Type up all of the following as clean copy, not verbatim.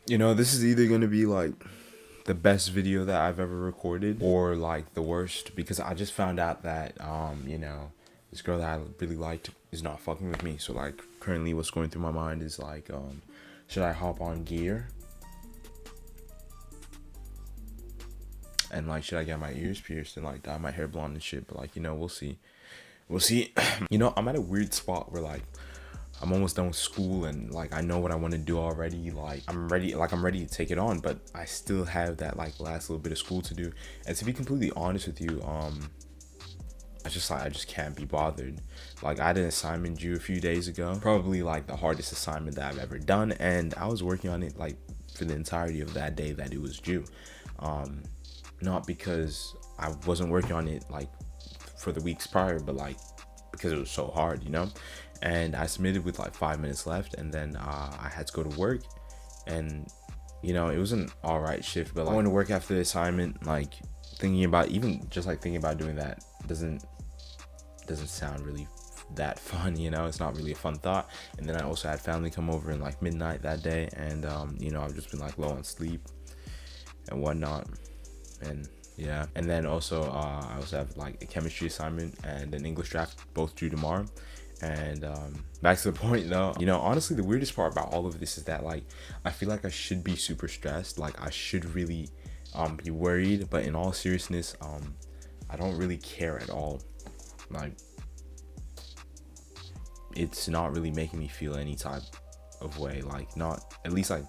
You know, this is either gonna be like the best video that I've ever recorded or like the worst, because I just found out that this girl that I really liked is not fucking with me. So like currently what's going through my mind is like should I hop on gear and like should I get my ears pierced and like dye my hair blonde and shit? But like, we'll see. We'll see. I'm at a weird spot where like I'm almost done with school and like I know what I want to do already. Like I'm ready to take it on, but I still have that like last little bit of school to do. And to be completely honest with you, I just can't be bothered. Like I had an assignment due a few days ago, probably like the hardest assignment that I've ever done, and I was working on it like for the entirety of that day that it was due. Not because I wasn't working on it like for the weeks prior, but like because it was so hard. And I submitted with like 5 minutes left, and then I had to go to work, and it was an all right shift, but like going to work after the assignment, like thinking about doing that doesn't sound really that fun. It's not really a fun thought. And then I also had family come over in like midnight that day, and I've just been like low on sleep and whatnot. And yeah, and then also I also have like a chemistry assignment and an English draft, both due tomorrow. And back to the point though, honestly the weirdest part about all of this is that like I feel like I should be super stressed, like I should really be worried, but in all seriousness, I don't really care at all. Like it's not really making me feel any type of way, like not, at least like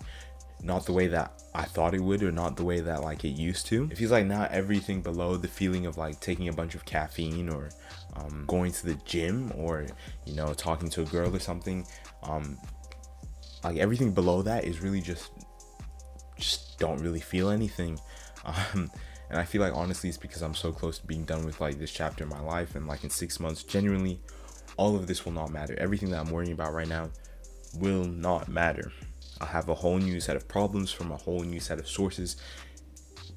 not the way that I thought it would, or not the way that like it used to. It feels like not everything below the feeling of like taking a bunch of caffeine or going to the gym or talking to a girl or something, like everything below that is really just don't really feel anything. And I feel like honestly it's because I'm so close to being done with like this chapter in my life, and like in 6 months, genuinely all of this will not matter. Everything that I'm worrying about right now will not matter. I'll have a whole new set of problems from a whole new set of sources.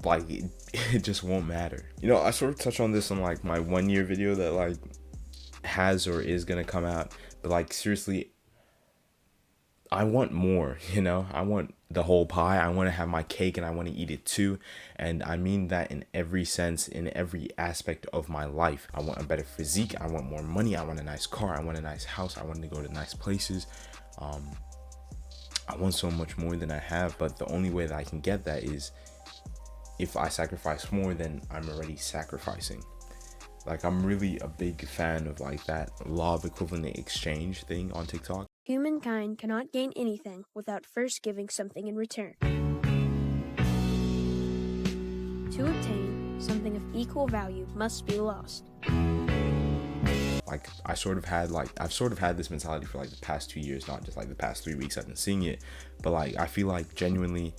Like it just won't matter. I sort of touched on this on like my 1 year video that like has or is gonna come out, but like seriously, I want more. I want the whole pie. I want to have my cake and I want to eat it too. And I mean that in every sense, in every aspect of my life. I want a better physique. I want more money. I want a nice car. I want a nice house. I want to go to nice places. I want so much more than I have, but the only way that I can get that is if I sacrifice more than I'm already sacrificing. Like I'm really a big fan of like that law of equivalent exchange thing on TikTok. Humankind cannot gain anything without first giving something in return. To obtain, something of equal value must be lost. Like I've sort of had this mentality for like the past 2 years, not just like the past 3 weeks I've been seeing it, but like I feel like genuinely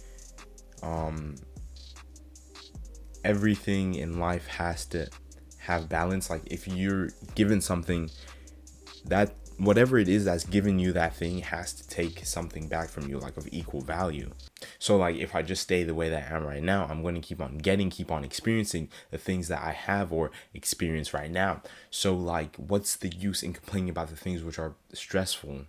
everything in life has to have balance. Like if you're given something, that whatever it is that's given you that thing has to take something back from you, like of equal value. So like if I just stay the way that I am right now, I'm going to keep on experiencing the things that I have or experience right now. So like what's the use in complaining about the things which are stressful?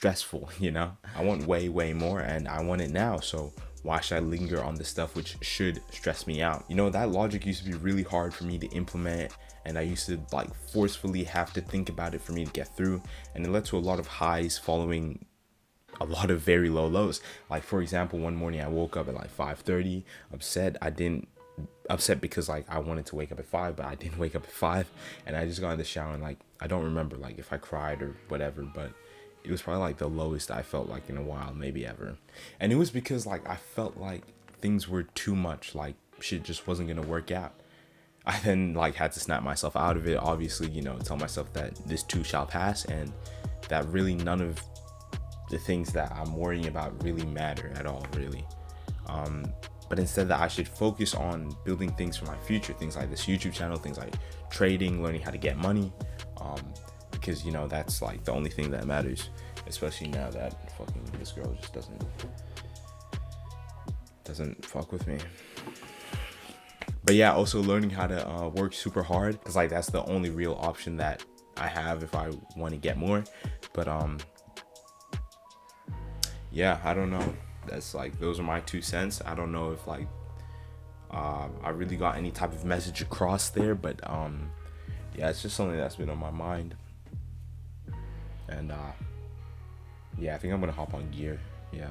I want way more, and I want it now. So why should I linger on the stuff which should stress me out? That logic used to be really hard for me to implement, and I used to like forcefully have to think about it for me to get through, and it led to a lot of highs following a lot of very low lows. Like for example, one morning I woke up at like 5:30 upset because like I wanted to wake up at 5, but I didn't wake up at 5, and I just got in the shower, and like I don't remember like if I cried or whatever, but it was probably like the lowest I felt like in a while, maybe ever. And it was because like I felt like things were too much, like shit just wasn't gonna work out. I then like had to snap myself out of it, obviously, tell myself that this too shall pass, and that really none of the things that I'm worrying about really matter at all, really. But instead that I should focus on building things for my future, things like this YouTube channel, things like trading, learning how to get money, because that's like the only thing that matters, especially now that fucking this girl just doesn't fuck with me. But yeah, also learning how to work super hard, because like that's the only real option that I have if I want to get more. But yeah, I don't know. that's like, those are my 2 cents. I don't know if like I really got any type of message across there, but yeah, it's just something that's been on my mind. And yeah, I think I'm gonna hop on gear. Yeah.